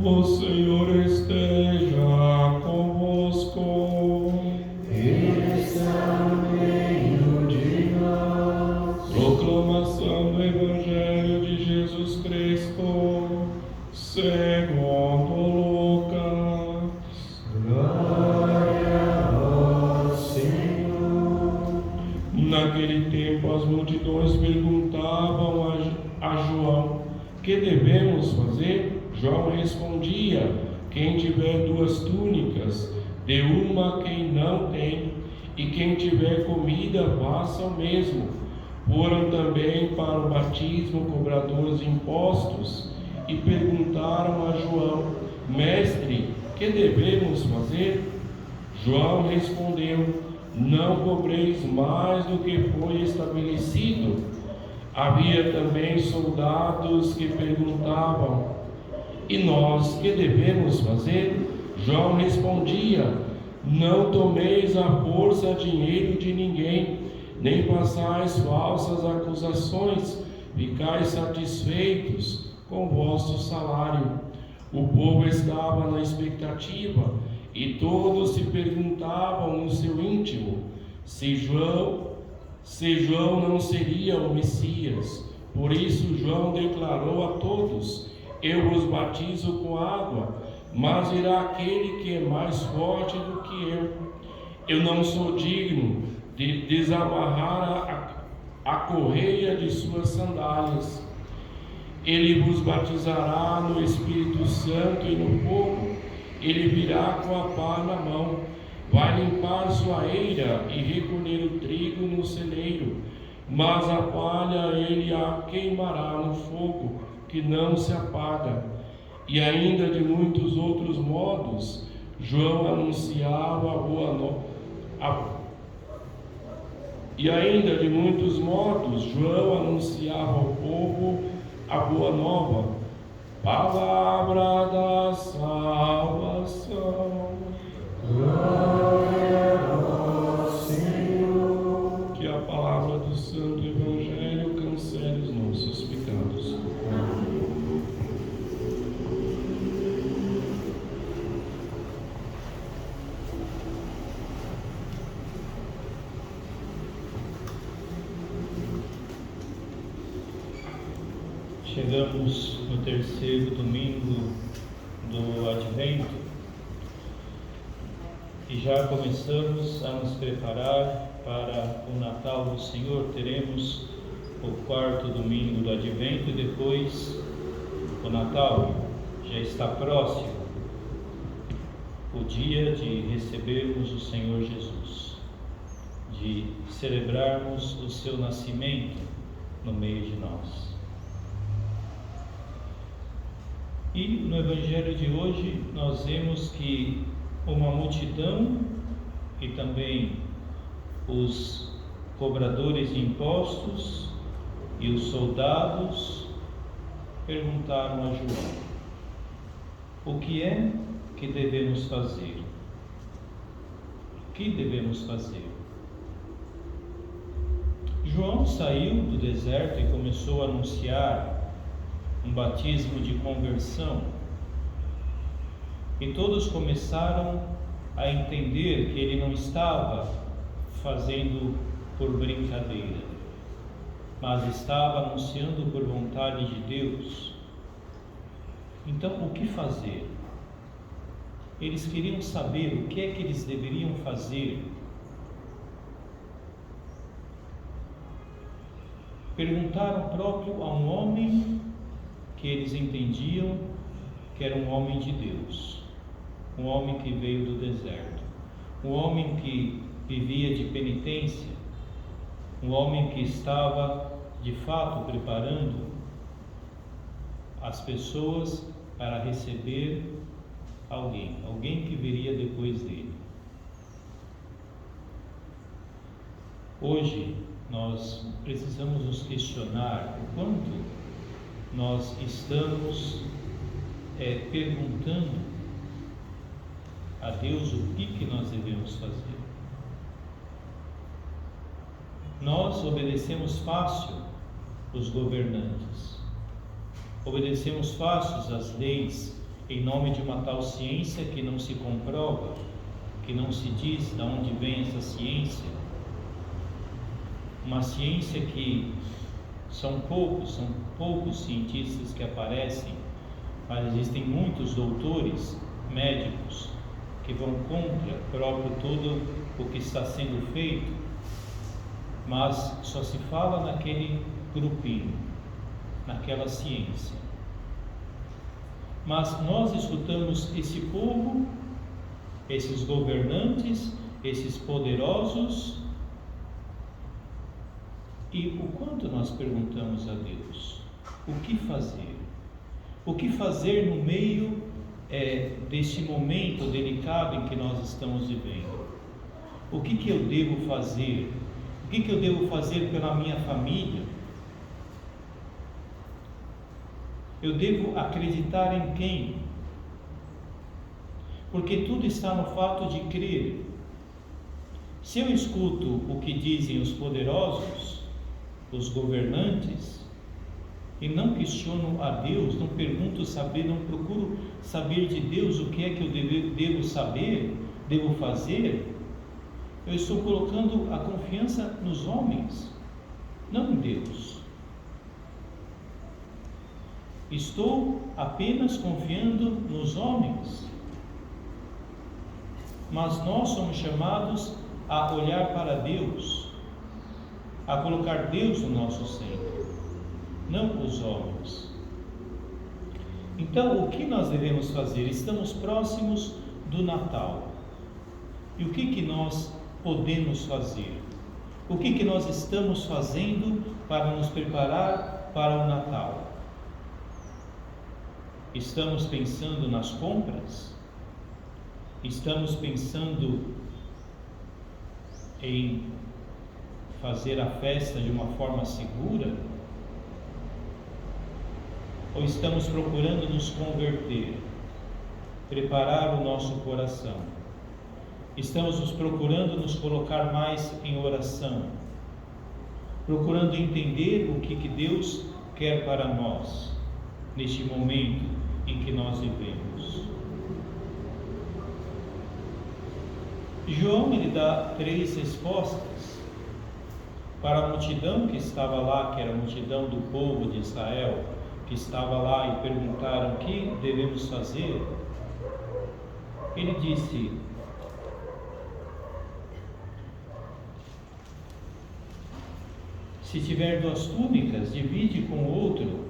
O Senhor esteja convosco. Ele está no meio de nós. Proclamação do Evangelho de Jesus Cristo, segundo Lucas. Glória ao Senhor. Naquele tempo as multidões perguntavam a João: que devemos fazer? João respondia: quem tiver 2 túnicas, dê uma a quem não tem, e quem tiver comida, faça o mesmo. Foram também para o batismo cobradores de impostos e perguntaram a João: mestre, que devemos fazer? João respondeu: não cobreis mais do que foi estabelecido. Havia também soldados que perguntavam: e nós, que devemos fazer? João respondia: não tomeis à força dinheiro de ninguém, nem façais falsas acusações, ficais satisfeitos com o vosso salário. O povo estava na expectativa, e todos se perguntavam no seu íntimo se João não seria o Messias. Por isso João declarou a todos: eu vos batizo com água, mas virá aquele que é mais forte do que eu. Eu não sou digno de desamarrar a correia de suas sandálias. Ele vos batizará no Espírito Santo e no fogo. Ele virá com a pá na mão. Vai limpar sua eira e recolher o trigo no celeiro, mas a palha ele a queimará no fogo, que não se apaga. E ainda de muitos outros modos, João anunciava a boa nova. João anunciava ao povo a boa nova, palavra da salvação. Glória ao Senhor. Que a palavra do Santo Evangelho cancele os nossos pecados. Chegamos no terceiro domingo do Advento e já começamos a nos preparar para o Natal do Senhor. Teremos o 4º domingo do Advento e depois o Natal. Já está próximo o dia de recebermos o Senhor Jesus, de celebrarmos o seu nascimento no meio de nós. E no Evangelho de hoje nós vemos que uma multidão e também os cobradores de impostos e os soldados perguntaram a João: o que é que devemos fazer? O que devemos fazer? João saiu do deserto e começou a anunciar um batismo de conversão, e todos começaram a entender que ele não estava fazendo por brincadeira, mas estava anunciando por vontade de Deus. Então, o que fazer? Eles queriam saber o que é que eles deveriam fazer. Perguntaram próprio a um homem que eles entendiam que era um homem de Deus, um homem que veio do deserto, um homem que vivia de penitência, um homem que estava de fato preparando as pessoas para receber alguém que viria depois dele. Hoje nós precisamos nos questionar o quanto nós estamos perguntando a Deus o que nós devemos fazer. Nós obedecemos fácil os governantes, obedecemos fácil as leis em nome de uma tal ciência que não se comprova, que não se diz de onde vem essa ciência, uma ciência que são poucos cientistas que aparecem, mas existem muitos doutores, médicos, que vão contra próprio tudo o que está sendo feito, mas só se fala naquele grupinho, naquela ciência. Mas nós escutamos esse povo, esses governantes, esses poderosos, e o quanto nós perguntamos a Deus: o que fazer? O que fazer no meio deste momento delicado em que nós estamos vivendo? O que eu devo fazer? O que eu devo fazer pela minha família? Eu devo acreditar em quem? Porque tudo está no fato de crer. Se eu escuto o que dizem os poderosos, os governantes, e não questiono a Deus, não pergunto saber, não procuro saber de Deus o que é que eu devo saber, devo fazer, eu estou colocando a confiança nos homens, não em Deus. Estou apenas confiando nos homens. Mas nós somos chamados a olhar para Deus, a colocar Deus no nosso centro, não os homens. Então, o que nós devemos fazer? Estamos próximos do Natal. E o que nós podemos fazer? O que nós estamos fazendo para nos preparar para o Natal? Estamos pensando nas compras? Estamos pensando em fazer a festa de uma forma segura? Ou estamos procurando nos converter, preparar o nosso coração? Estamos nos procurando nos colocar mais em oração, procurando entender o que Deus quer para nós, neste momento em que nós vivemos. João, ele dá 3 respostas para a multidão que estava lá, que era a multidão do povo de Israel, que estava lá e perguntaram: o que devemos fazer? Ele disse: se tiver 2 túnicas, divide com o outro.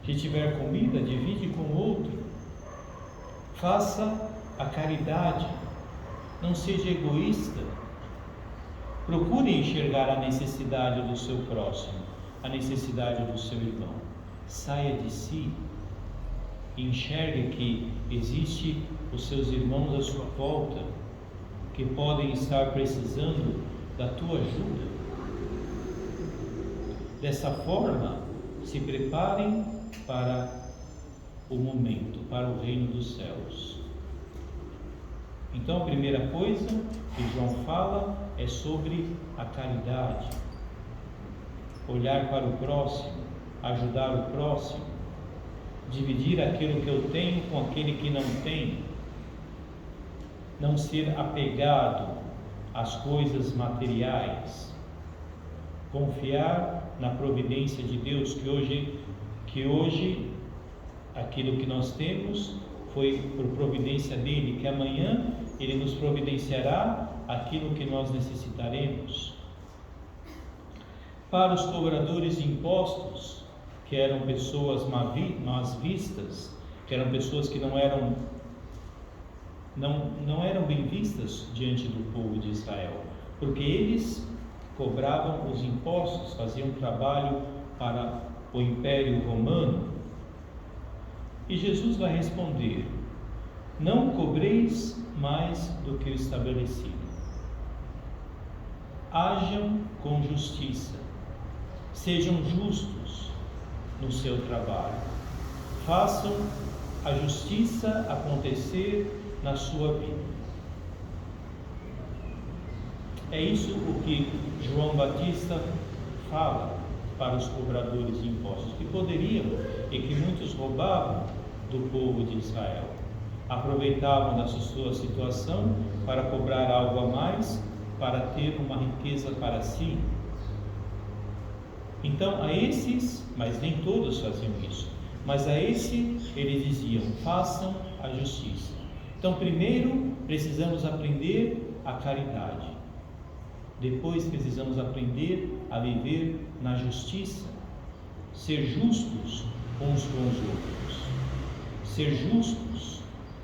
Se tiver comida, divide com o outro. Faça a caridade. Não seja egoísta. Procure enxergar a necessidade do seu próximo, a necessidade do seu irmão. Saia de si. Enxergue que existe os seus irmãos à sua volta, que podem estar precisando da tua ajuda. Dessa forma, se preparem para o momento, para o reino dos céus. Então, a primeira coisa que João fala é sobre a caridade. Olhar para o próximo, ajudar o próximo, dividir aquilo que eu tenho com aquele que não tem, não ser apegado às coisas materiais, confiar na providência de Deus, que hoje aquilo que nós temos foi por providência dele, que amanhã ele nos providenciará aquilo que nós necessitaremos. Para os cobradores de impostos, que eram pessoas más vistas, que eram pessoas que não eram bem vistas diante do povo de Israel, porque eles cobravam os impostos, faziam trabalho para o Império Romano. E Jesus vai responder: não cobreis mais do que o estabelecido. Hajam com justiça, sejam justos no seu trabalho, façam a justiça acontecer na sua vida. É isso o que João Batista fala para os cobradores de impostos, que poderiam e que muitos roubavam do povo de Israel. Aproveitavam da sua situação para cobrar algo a mais, para ter uma riqueza para si. Então a esses, mas nem todos faziam isso, mas a esse eles diziam: façam a justiça. Então primeiro precisamos aprender a caridade, depois precisamos aprender a viver na justiça, ser justos uns com os outros, ser justos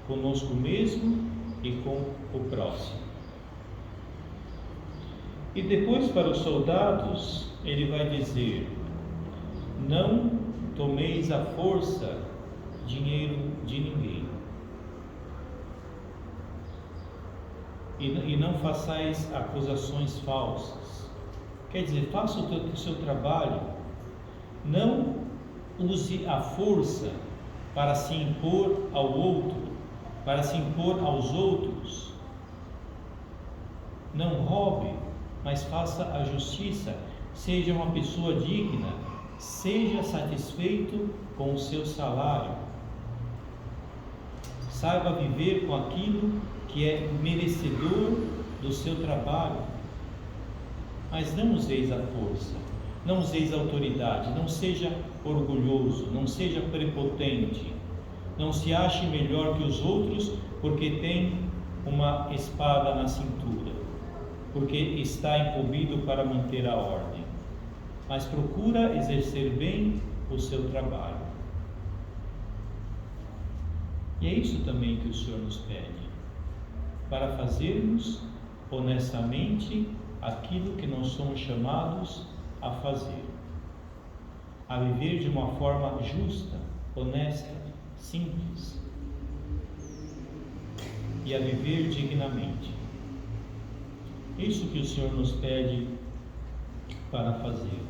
conosco mesmo e com o próximo. E depois, para os soldados, ele vai dizer: não tomeis à força dinheiro de ninguém, e não façais acusações falsas. Quer dizer, faça o seu trabalho, não use a força para se impor ao outro, para se impor aos outros. Não roube, mas faça a justiça. Seja uma pessoa digna, seja satisfeito com o seu salário. Saiba viver com aquilo que é merecedor do seu trabalho. Mas não useis a força, não useis a autoridade, não seja orgulhoso, não seja prepotente, não se ache melhor que os outros porque tem uma espada na cintura, porque está incumbido para manter a ordem, mas procura exercer bem o seu trabalho. E é isso também que o Senhor nos pede, para fazermos honestamente aquilo que nós somos chamados a fazer, a viver de uma forma justa, honesta, simples, e a viver dignamente. Isso que o Senhor nos pede para fazer.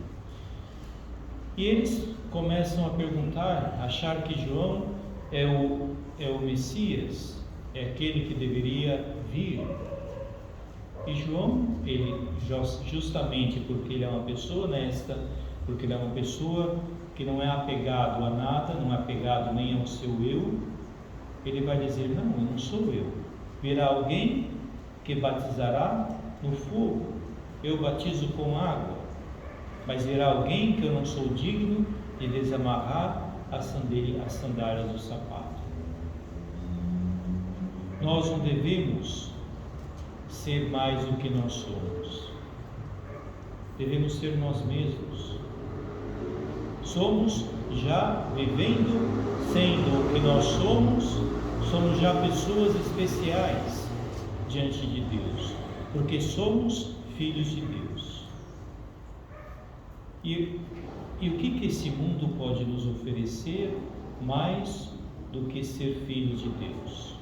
E eles começam a perguntar, achar que João é o Messias, é aquele que deveria vir. E João, ele justamente porque ele é uma pessoa honesta, porque ele é uma pessoa que não é apegado a nada, não é apegado nem ao seu eu, ele vai dizer: não, eu não sou eu. Virá alguém que batizará no fogo, eu batizo com água, mas virá alguém que eu não sou digno de desamarrar as sandálias do sapato. Nós não devemos ser mais do que nós somos, devemos ser nós mesmos. Somos já vivendo, sendo o que nós somos já pessoas especiais diante de Deus, porque somos filhos de Deus. E o que esse mundo pode nos oferecer mais do que ser filhos de Deus?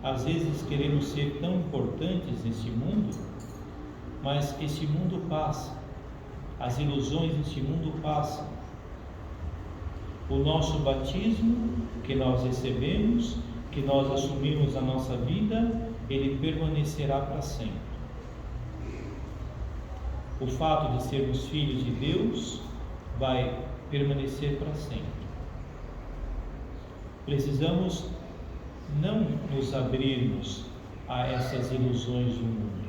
Às vezes queremos ser tão importantes nesse mundo, mas esse mundo passa, as ilusões desse mundo passam. O nosso batismo que nós recebemos, que nós assumimos na nossa vida, ele permanecerá para sempre. O fato de sermos filhos de Deus vai permanecer para sempre. Precisamos não nos abrirmos a essas ilusões do mundo,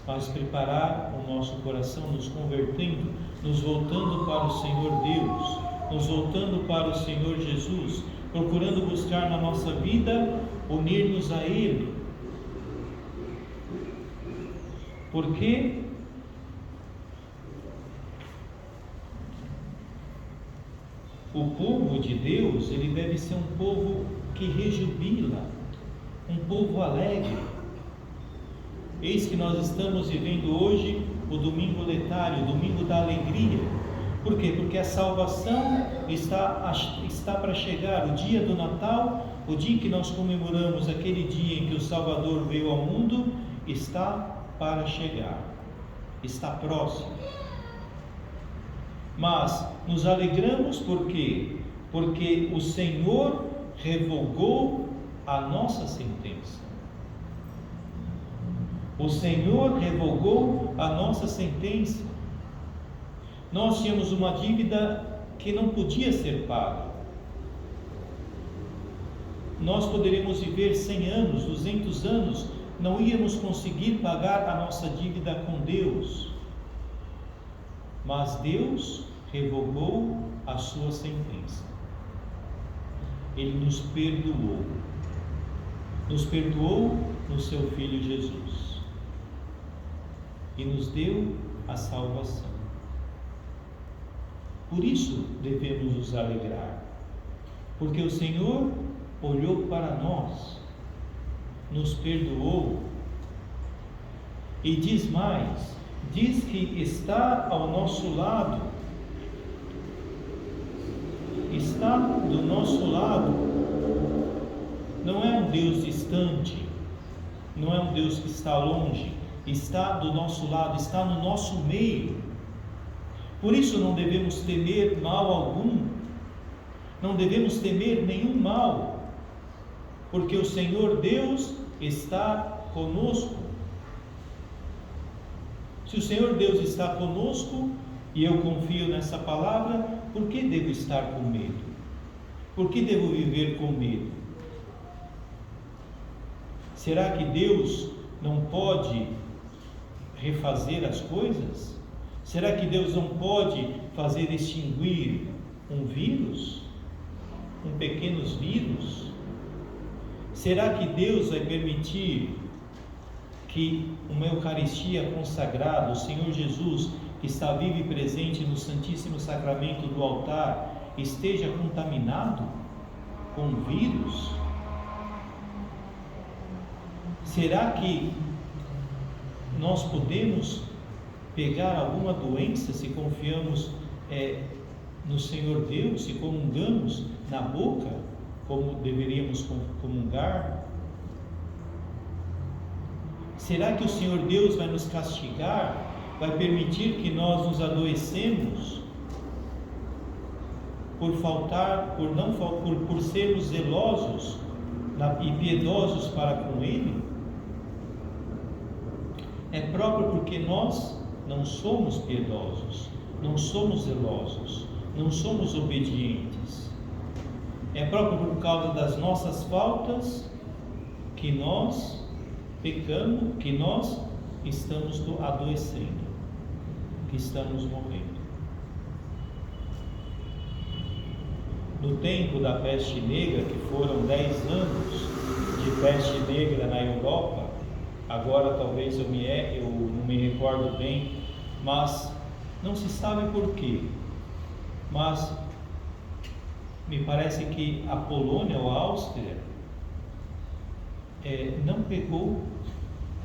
mas preparar o nosso coração, nos convertendo, nos voltando para o Senhor Deus, nos voltando para o Senhor Jesus, procurando buscar na nossa vida unir-nos a Ele. Porque o povo de Deus, ele deve ser um povo que rejubila, um povo alegre. Eis que nós estamos vivendo hoje o domingo letário, o domingo da alegria. Por quê? Porque a salvação está para chegar. O dia do Natal, o dia que nós comemoramos, aquele dia em que o Salvador veio ao mundo, está para chegar, está próximo. Mas nos alegramos por quê? Porque o Senhor revogou a nossa sentença. O Senhor revogou a nossa sentença. Nós tínhamos uma dívida que não podia ser paga. nós poderíamos viver 100 anos, 200 anos, não íamos conseguir pagar a nossa dívida com Deus. Mas Deus revogou a sua sentença. Ele nos perdoou. Nos perdoou no seu Filho Jesus. E nos deu a salvação. Por isso devemos nos alegrar. Porque o Senhor olhou para nós, nos perdoou e diz mais, diz que está ao nosso lado, está do nosso lado. Não é um Deus distante, não é um Deus que está longe, está do nosso lado, está no nosso meio. Por isso não devemos temer mal algum, não devemos temer nenhum mal, porque o Senhor Deus está conosco. Se o Senhor Deus está conosco, e eu confio nessa palavra, por que devo estar com medo? Por que devo viver com medo? Será que Deus não pode refazer as coisas? Será que Deus não pode fazer extinguir um vírus? Um pequeno vírus? Será que Deus vai permitir que uma Eucaristia consagrada, o Senhor Jesus, que está vivo e presente no Santíssimo Sacramento do altar, esteja contaminado com vírus? Será que nós podemos pegar alguma doença se confiamos no Senhor Deus, se comungamos na boca, como deveríamos comungar? Será que o Senhor Deus vai nos castigar, vai permitir que nós nos adoecemos por sermos zelosos e piedosos para com Ele? É próprio porque nós não somos piedosos, não somos zelosos, não somos obedientes. É próprio por causa das nossas faltas que nós pecamos, que nós estamos adoecendo, que estamos morrendo. No tempo da peste negra, que foram 10 anos de peste negra na Europa, agora talvez eu não me recordo bem, mas não se sabe por quê, mas me parece que a Polônia ou a Áustria não pegou,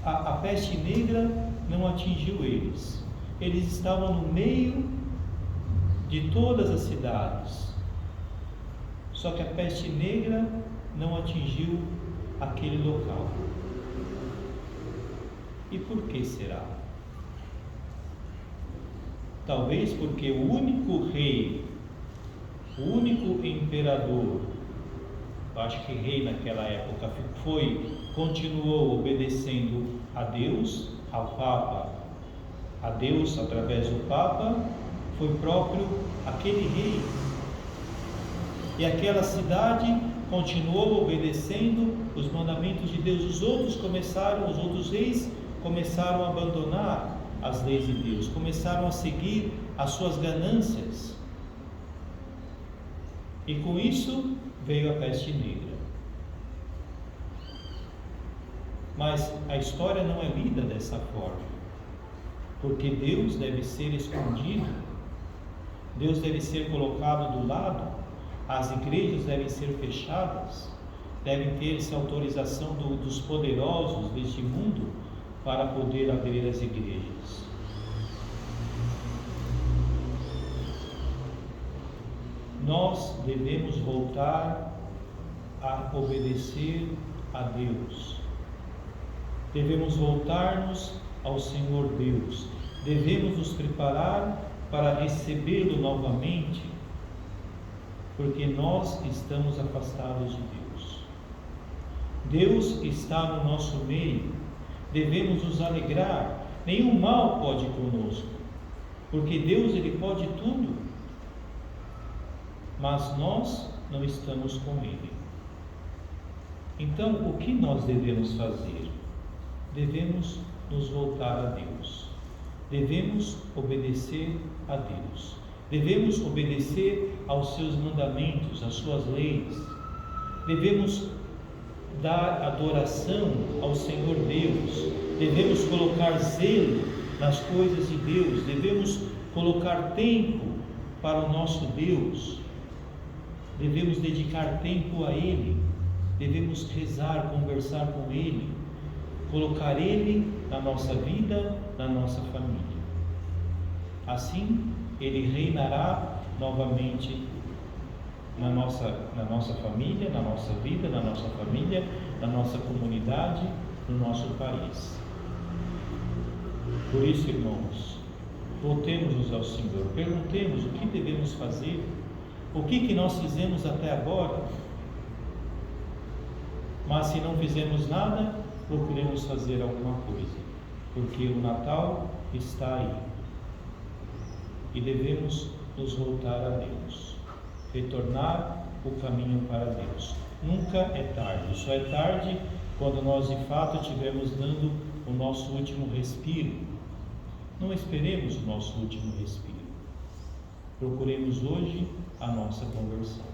a peste negra não atingiu eles. Eles estavam no meio de todas as cidades, só que a peste negra não atingiu aquele local. E por que será? Talvez porque o único rei, o único imperador, eu acho que rei naquela época, continuou obedecendo a Deus, ao Papa, a Deus através do Papa, foi próprio aquele rei. E aquela cidade continuou obedecendo os mandamentos de Deus. Os outros reis começaram a abandonar as leis de Deus, começaram a seguir as suas ganâncias. E com isso veio a peste negra. Mas a história não é lida dessa forma, porque Deus deve ser escondido, Deus deve ser colocado do lado, as igrejas devem ser fechadas, devem ter-se autorização dos poderosos deste mundo para poder abrir as igrejas. Nós devemos voltar a obedecer a Deus. Devemos voltar-nos ao Senhor Deus. Devemos nos preparar para recebê-lo novamente, porque nós estamos afastados de Deus. Deus está no nosso meio. Devemos nos alegrar. Nenhum mal pode conosco, porque Deus, Ele pode tudo, mas nós não estamos com Ele. Então, o que nós devemos fazer? Devemos nos voltar a Deus. Devemos obedecer a Deus. Devemos obedecer aos seus mandamentos, às suas leis. Devemos dar adoração ao Senhor Deus. Devemos colocar zelo nas coisas de Deus. Devemos colocar tempo para o nosso Deus. Devemos dedicar tempo a Ele. Devemos rezar, conversar com Ele. Colocar Ele na nossa vida, na nossa família. Assim, Ele reinará novamente na nossa família, na nossa vida, na nossa família, na nossa comunidade, no nosso país. Por isso, irmãos, voltemos-nos ao Senhor, perguntemos o que devemos fazer, o que nós fizemos até agora, mas se não fizemos nada, procuremos fazer alguma coisa, porque o Natal está aí e devemos nos voltar a Deus, retornar o caminho para Deus. Nunca é tarde, só é tarde quando nós de fato estivermos dando o nosso último respiro. Não esperemos o nosso último respiro. Procuremos hoje a nossa conversão.